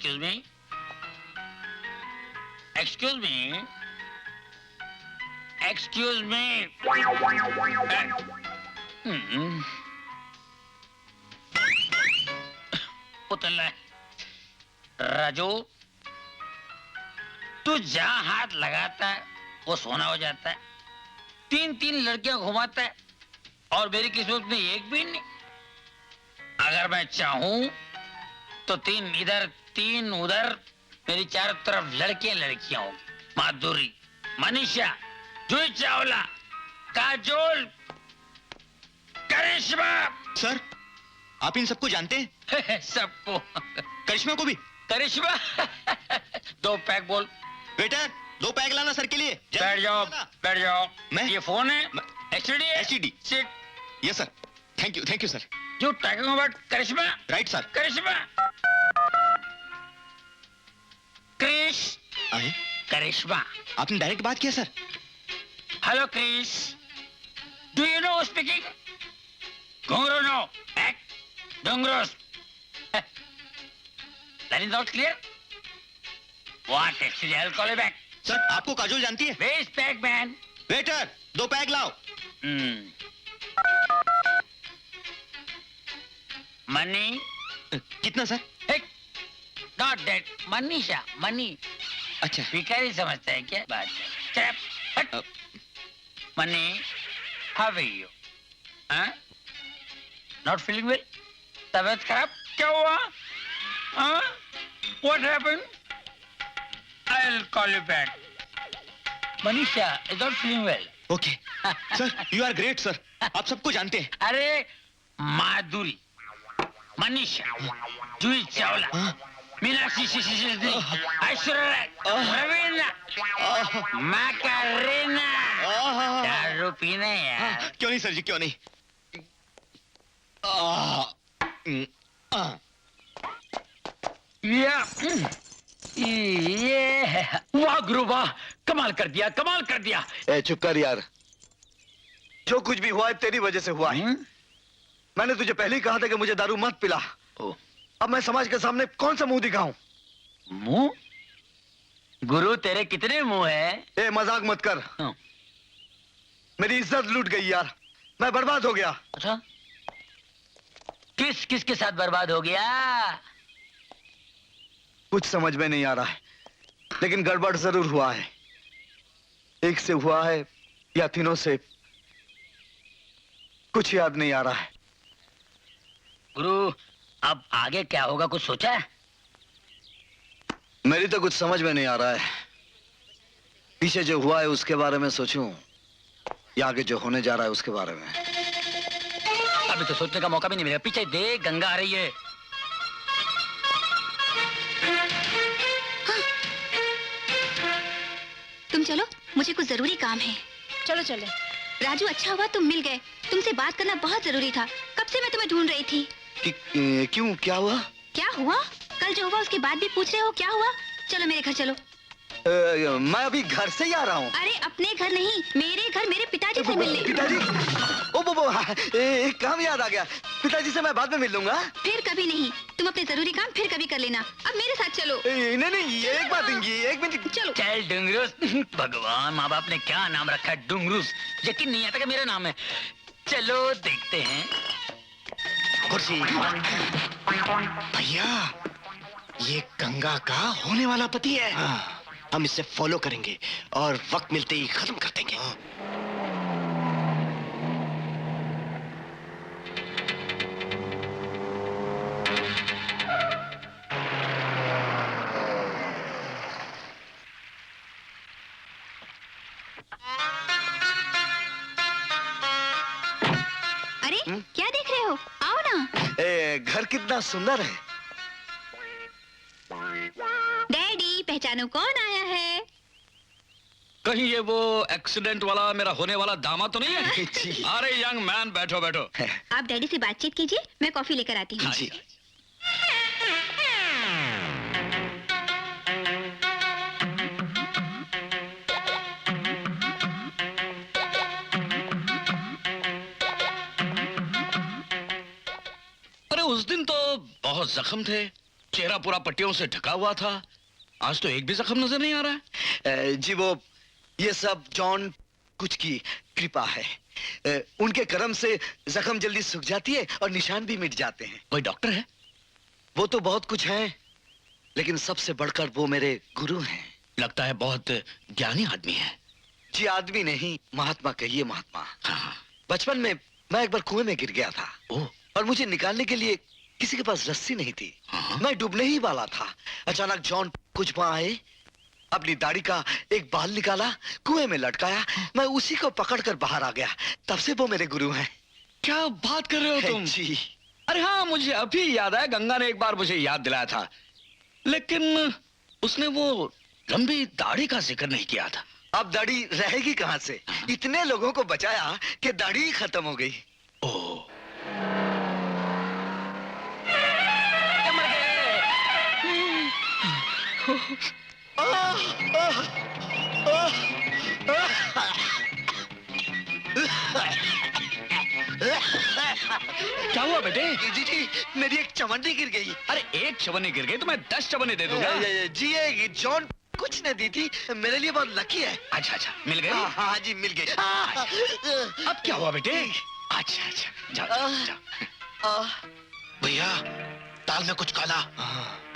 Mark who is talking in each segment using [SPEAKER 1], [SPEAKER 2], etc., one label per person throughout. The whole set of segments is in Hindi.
[SPEAKER 1] Excuse me, excuse me, excuse me. पुतला राजू, तू जहां हाथ लगाता है वो सोना हो जाता है। 3-3 लड़कियां घुमाता है और मेरी किस्मत में एक भी नहीं। अगर मैं चाहूं तो 3 इधर 3 उधर, मेरी चारों तरफ लड़कियां लड़कियां होंगी। माधुरी, मनीषा, जूही चावला, काजोल, करिश्मा।
[SPEAKER 2] सर, आप इन सबको जानते हैं?
[SPEAKER 1] सबको।
[SPEAKER 2] करिश्मा को भी?
[SPEAKER 1] करिश्मा 2 पैक बोल।
[SPEAKER 2] वेटर, 2 पैक लाना सर के लिए।
[SPEAKER 1] बैठ जाओ, बैठ जाओ।
[SPEAKER 2] मैं?
[SPEAKER 1] ये फोन है? HD?
[SPEAKER 2] HD.
[SPEAKER 1] Sit.
[SPEAKER 2] Yes sir. Thank you sir.
[SPEAKER 1] You talking about Karishma?
[SPEAKER 2] Right sir.
[SPEAKER 1] Karishma. Krish.
[SPEAKER 2] आए?
[SPEAKER 1] करिश्मा।
[SPEAKER 2] आपने डायरेक्ट बात किया sir?
[SPEAKER 1] Hello Krish, do you know speaking? घुंगरू नो, एक्ट, डोंगरोस। That is not clear? What actually? I'll call you back.
[SPEAKER 2] Sir, आपको काजोल जानती है?
[SPEAKER 1] Where's pack man?
[SPEAKER 2] Waiter, 2 pack लाओ।
[SPEAKER 1] Money?
[SPEAKER 2] कितना sir?
[SPEAKER 1] Hey, not that. Manisha, money.
[SPEAKER 2] अच्छा।
[SPEAKER 1] भिखारी समझता है क्या बात है? चुप, हट। Money, how are you? हाँ? Not feeling well? तबीयत खराब? क्या हुआ? हाँ? What happened? I'll call you back. Manisha is not feeling well.
[SPEAKER 2] Okay. Sir, you are great sir. आप सबको जानते हैं।
[SPEAKER 1] अरे माधुरी, मनीषा, जूही चावला, मीनाक्षी सिसिली, ऐश्वर्या राय, रवीना, मैकारेना। दारू पीना यार।
[SPEAKER 2] क्यों नहीं सर जी, क्यों नहीं।
[SPEAKER 1] ये वाह गुरु वाह, कमाल कर दिया, कमाल कर दिया।
[SPEAKER 3] ए चुप कर यार, जो कुछ भी हुआ है तेरी वजह से हुआ है। मैंने तुझे पहले ही कहा था कि मुझे दारू मत पिला। अब मैं समाज के सामने कौन सा मुंह दिखाऊं?
[SPEAKER 1] मुंह? गुरु तेरे कितने मुंह है?
[SPEAKER 3] ए मजाक मत कर। मेरी इज्जत लूट गई यार, मैं बर्बाद हो गया।
[SPEAKER 1] अच्छा, किसके साथ बर्बाद हो गया?
[SPEAKER 3] कुछ समझ में नहीं आ रहा है, लेकिन गड़बड़ जरूर हुआ है। एक से हुआ है या तीनों से, कुछ याद नहीं आ रहा है।
[SPEAKER 1] गुरु, अब आगे क्या होगा, कुछ सोचा है?
[SPEAKER 3] मेरी तो कुछ समझ में नहीं आ रहा है। पीछे जो हुआ है उसके बारे में सोचूं या आगे जो होने जा रहा है उसके बारे में?
[SPEAKER 1] अभी तो सोचने का मौका भी नहीं मिलेगा। पीछे देख, गंगा आ रही है।
[SPEAKER 4] हाँ। तुम चलो, मुझे कुछ जरूरी काम है।
[SPEAKER 5] चलो चले।
[SPEAKER 4] राजू, अच्छा हुआ तुम मिल गए। तुमसे बात करना बहुत जरूरी था। कब से मैं तुम्हें ढूंढ रही थी।
[SPEAKER 3] क्यों, क्या हुआ?
[SPEAKER 4] क्या हुआ? कल जो हुआ उसके बाद भी पूछ रहे हो क्या हुआ? चलो मेरे घर चलो।
[SPEAKER 3] मैं अभी घर से ही आ रहा हूँ।
[SPEAKER 4] अरे अपने घर नहीं, मेरे घर, मेरे पिताजी से मिलने।
[SPEAKER 3] पिताजी? एक काम याद आ गया, पिताजी से मैं बाद में मिल लूंगा।
[SPEAKER 4] फिर कभी नहीं, तुम अपने जरूरी काम फिर कभी कर लेना। अब मेरे साथ चलो।
[SPEAKER 3] नहीं, एक बात, एक मिनट।
[SPEAKER 4] चलो।
[SPEAKER 1] चल डुंगरूस। भगवान, माँ बाप ने क्या नाम रखा है, डुंगरूस। यकीन नहीं आता कि मेरा नाम है। चलो देखते हैं।
[SPEAKER 2] कुर्सी। भैया, ये गंगा का होने वाला पति है। हम इससे फॉलो करेंगे और वक्त मिलते ही खत्म कर देंगे।
[SPEAKER 4] अरे क्या देख रहे हो? आओ ना।
[SPEAKER 3] घर कितना सुंदर है।
[SPEAKER 4] डैडी, पहचानो कौन आया है?
[SPEAKER 6] कहीं ये वो एक्सीडेंट वाला मेरा होने वाला दामाद तो नहीं है?
[SPEAKER 3] जी।
[SPEAKER 6] अरे यंग मैन, बैठो बैठो।
[SPEAKER 4] आप डैडी से बातचीत कीजिए, मैं कॉफी लेकर आती हूँ।
[SPEAKER 3] जी।
[SPEAKER 6] अरे उस दिन तो बहुत जख्म थे, चेहरा पूरा पट्टियों से ढका हुआ था, आज तो एक भी जख्म नजर नहीं आ रहा है।
[SPEAKER 3] जी वो ये सब जॉन कुछ की कृपा है। उनके कर्म से जख्म जल्दी सूख जाती है और निशान भी मिट जाते हैं।
[SPEAKER 6] कोई डॉक्टर है?
[SPEAKER 3] वो तो बहुत कुछ है, लेकिन सबसे बढ़कर वो मेरे गुरु हैं।
[SPEAKER 6] लगता है बहुत ज्ञानी आदमी है।
[SPEAKER 3] जी आदमी नहीं, महात्मा कहिए, महात्मा।
[SPEAKER 6] हाँ।
[SPEAKER 3] बचपन में मैं एक बार कुएं में गिर गया था
[SPEAKER 6] ओह।
[SPEAKER 3] और मुझे निकालने के लिए किसी के पास रस्सी नहीं थी।
[SPEAKER 6] हाँ।
[SPEAKER 3] मैं डूबने ही वाला था। अचानक जॉन कुछ वहां आए, अपनी दाढ़ी का एक बाल निकाला, कुएं में लटकाया, मैं उसी को पकड़कर बाहर आ गया। तब से वो मेरे गुरु हैं।
[SPEAKER 6] क्या बात कर रहे हो तुम?
[SPEAKER 3] जी।
[SPEAKER 6] अरे हाँ, मुझे अभी याद है, गंगा ने एक बार मुझे याद दिलाया था, लेकिन उसने वो लंबी दाढ़ी का जिक्र नहीं किया था।
[SPEAKER 3] अब दाढ़ी रहेगी कहां से? इतने लोगों को बचाया कि दाढ़ी ही खत्म हो गई।
[SPEAKER 6] ओह। क्या हुआ बेटे?
[SPEAKER 3] जी मेरी एक चवन्नी गिर गई।
[SPEAKER 6] अरे एक चवन्नी गिर गई तो मैं 10 चवन्नी दे दूंगा।
[SPEAKER 3] जी ये जॉन कुछ ने दी थी, मेरे लिए बहुत लकी है।
[SPEAKER 6] अच्छा अच्छा, मिल गई?
[SPEAKER 3] हाँ जी मिल गई।
[SPEAKER 6] अब क्या हुआ बेटे? अच्छा अच्छा, जाओ जाओ।
[SPEAKER 2] भैया ताल में कुछ काला,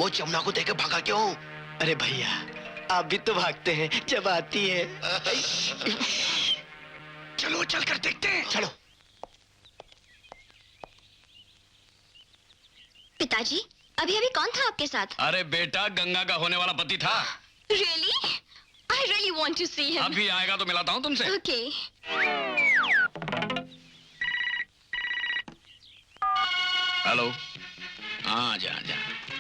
[SPEAKER 2] वो चमना को देके भागा क्यों? अरे भैया आप भी तो भागते हैं जब आती है।
[SPEAKER 6] चलो चल कर देखते हैं।
[SPEAKER 2] चलो।
[SPEAKER 4] पिताजी, अभी अभी कौन था आपके साथ?
[SPEAKER 6] अरे बेटा, गंगा का होने वाला पति था।
[SPEAKER 4] Really? I really want to see him.
[SPEAKER 6] अभी आएगा तो मिलाता हूँ तुमसे।
[SPEAKER 4] Okay.
[SPEAKER 6] हेलो। हाँ जा जा।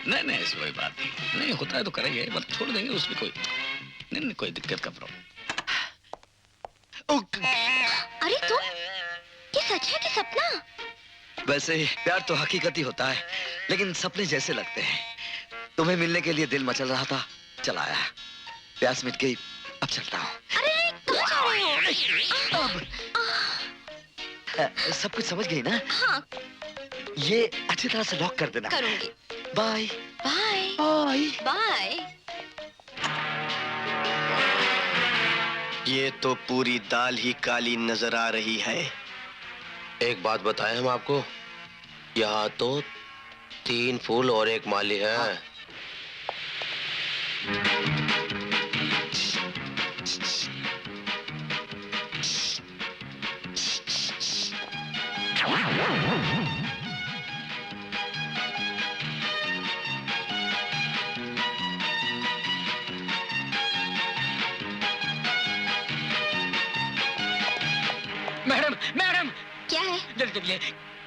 [SPEAKER 6] नहीं नहीं, ऐसी कोई बात नहीं, नहीं होता है तो करेंगे, बस छोड़ देंगे, उसमें कोई नहीं, नहीं कोई दिक्कत का प्रॉब्लम।
[SPEAKER 4] अरे तुम, ये सच है कि सपना?
[SPEAKER 3] वैसे प्यार तो हकीकत ही होता है, लेकिन सपने जैसे लगते हैं। तुम्हें मिलने के लिए दिल मचल रहा था, चला आया। प्यास मिट गई, अब चलता हूँ।
[SPEAKER 4] अरे कहाँ जा रहे हो?
[SPEAKER 3] सब कुछ समझ गई ना?
[SPEAKER 4] हाँ,
[SPEAKER 3] ये अच्छी तरह से लॉक कर देना।
[SPEAKER 4] करूंगी।
[SPEAKER 3] Bye
[SPEAKER 4] bye
[SPEAKER 3] bye.
[SPEAKER 4] बाय।
[SPEAKER 2] ये तो पूरी दाल ही काली नजर आ रही है।
[SPEAKER 5] एक बात बताएं हम आपको, यहाँ तो 3 फूल और 1 माली है।
[SPEAKER 3] हाँ।
[SPEAKER 1] मैडम मैडम,
[SPEAKER 4] क्या है?
[SPEAKER 1] जल्दी चलिए,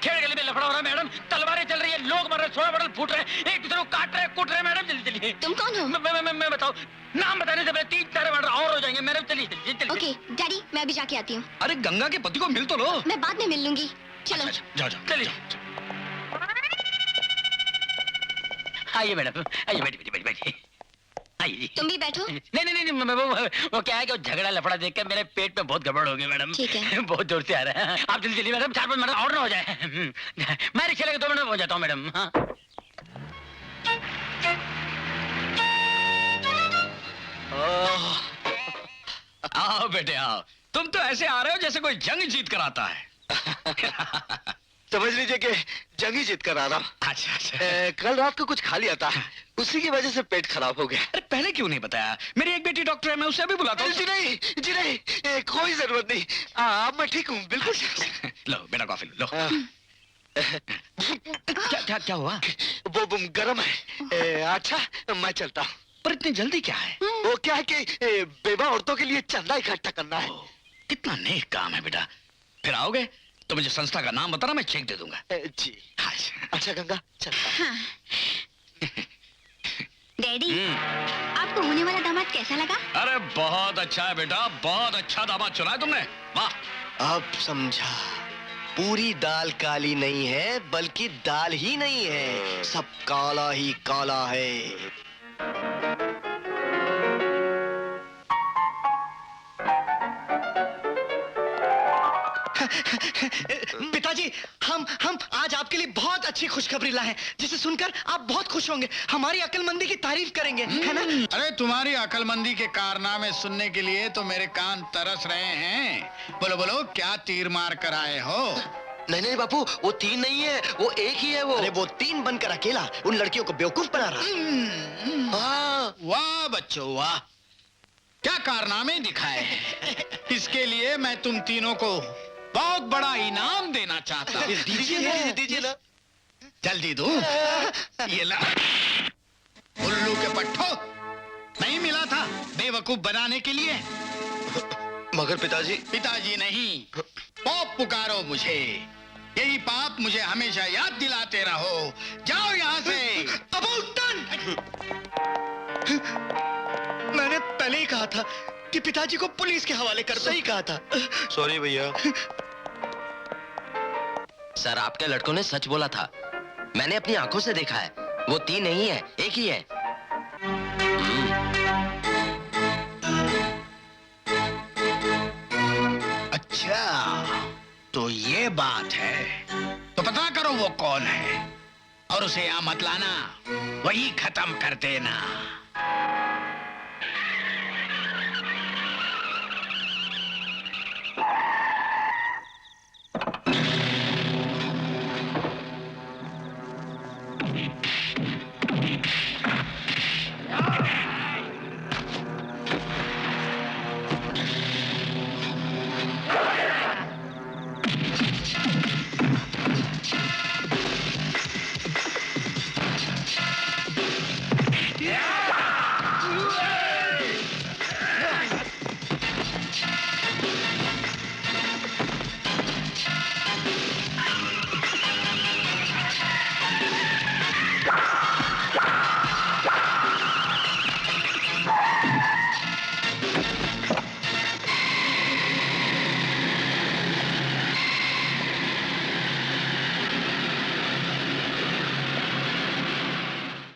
[SPEAKER 1] खेल गली में लफड़ा हो रहा है मैडम, तलवारें चल रही है, लोग मर रहे, छोड़ा बड़ल फूट रहे, एक दूसरे को काट रहे, कूट रहे। मैडम जल्दी चलिए।
[SPEAKER 4] तुम कौन हो?
[SPEAKER 1] मैं बताओ, नाम बताने से पहले 3-4 मर्डर और हो जाएंगे। मैडम चलिए चलिए चलिए।
[SPEAKER 4] ओके डैडी, मैं अभी जाके आती हूँ।
[SPEAKER 6] अरे गंगा के पति को मिल तो लो।
[SPEAKER 4] मैं बाद में मिल लूंगी। चलो।
[SPEAKER 6] अच्छा, जाओ जाओ
[SPEAKER 1] चलिए। आइए मैडम, आइए, बैठिए बैठिए बैठिए, आइए।
[SPEAKER 4] तुम भी बैठो।
[SPEAKER 1] नहीं नहीं नहीं, वो क्या है कि वो झगड़ा लफड़ा देख कर मेरे पेट में बहुत गड़बड़ हो गई मैडम।
[SPEAKER 4] ठीक है।
[SPEAKER 1] बहुत जोर से आ रहा है। आप जल्दी चलिए मैडम, 4-5 मिनट और ना हो जाए। मैं रिक्शा लेके 2 मिनट में पहुंच जाता हूँ मैडम। हाँ।
[SPEAKER 6] आओ बेटे आओ, तुम तो ऐसे आ रहे हो जैसे कोई जंग जीत कर आता है।
[SPEAKER 3] समझ लीजिए कि जंग ही जीत कर आ रहा हूँ।
[SPEAKER 6] अच्छा अच्छा।
[SPEAKER 3] कल रात को कुछ खा लिया था, उसी की वजह से पेट खराब हो गया।
[SPEAKER 6] अरे पहले क्यों नहीं बताया? मेरी एक बेटी डॉक्टर है, मैं उसे अभी बुलाता हूँ।
[SPEAKER 3] जी नहीं, कोई जरूरत नहीं। अब मैं ठीक हूँ बिल्कुल।
[SPEAKER 6] लो बेटा कॉफी लो। क्या क्या क्या हुआ?
[SPEAKER 3] वो गरम है। अच्छा मैं चलता हूँ।
[SPEAKER 6] पर इतनी जल्दी क्या है?
[SPEAKER 3] वो क्या है कि बेवा औरतों के लिए चंदा इकट्ठा करना है।
[SPEAKER 6] कितना नेक काम है बेटा। फिर आओगे तो मुझे संस्था का नाम बताना, मैं चेक दे दूंगा।
[SPEAKER 3] जी। अच्छा गंगा चलता।
[SPEAKER 4] हाँ। डैडी, आपको होने वाला दामाद कैसा लगा?
[SPEAKER 6] अरे बहुत अच्छा है बेटा, बहुत अच्छा दामाद चुना है तुमने, वाह।
[SPEAKER 2] अब समझा, पूरी दाल काली नहीं है, बल्कि दाल ही नहीं है, सब काला ही काला है। पिताजी, हम आज आपके लिए बहुत अच्छी खुशखबरी लाए हैं, जिसे सुनकर आप बहुत खुश होंगे, हमारी अक्लमंदी की तारीफ करेंगे, है ना?
[SPEAKER 6] अरे तुम्हारी अकलमंदी के कारनामे सुनने के लिए तो मेरे कान तरस रहे हैं। बोलो बोलो, क्या तीर मार कर आए हो?
[SPEAKER 5] नहीं नहीं बापू, वो 3 नहीं है, वो एक ही है वो।
[SPEAKER 2] अरे वो 3 बनकर अकेला उन लड़कियों को बेवकूफ बना रहा।
[SPEAKER 5] हाँ।
[SPEAKER 6] वाह बच्चों वाह, क्या कारनामे दिखाए हैं। इसके लिए मैं तुम तीनों को बहुत बड़ा इनाम देना चाहता हूँ।
[SPEAKER 5] दीजिए ना।
[SPEAKER 6] जल्दी दो। ये ला। उल्लू के पट्टो, नहीं मिला था बेवकूफ बनाने के लिए?
[SPEAKER 5] मगर पिताजी।
[SPEAKER 6] पिताजी नहीं, पॉप पुकारो मुझे। यही पाप मुझे हमेशा याद दिलाते रहो। जाओ यहाँ से।
[SPEAKER 2] About turn. मैंने पहले ही कहा था कि पिताजी को पुलिस के हवाले कर दो। सही कहा था।
[SPEAKER 5] सॉरी भैया।
[SPEAKER 7] सर, आपके लड़कों ने सच बोला था। मैंने अपनी आंखों से देखा है। वो 3 नहीं है, एक ही है।
[SPEAKER 6] अच्छा, तो ये बात है। तो पता करो वो कौन है और उसे यहाँ मत लाना, वही खत्म कर देना।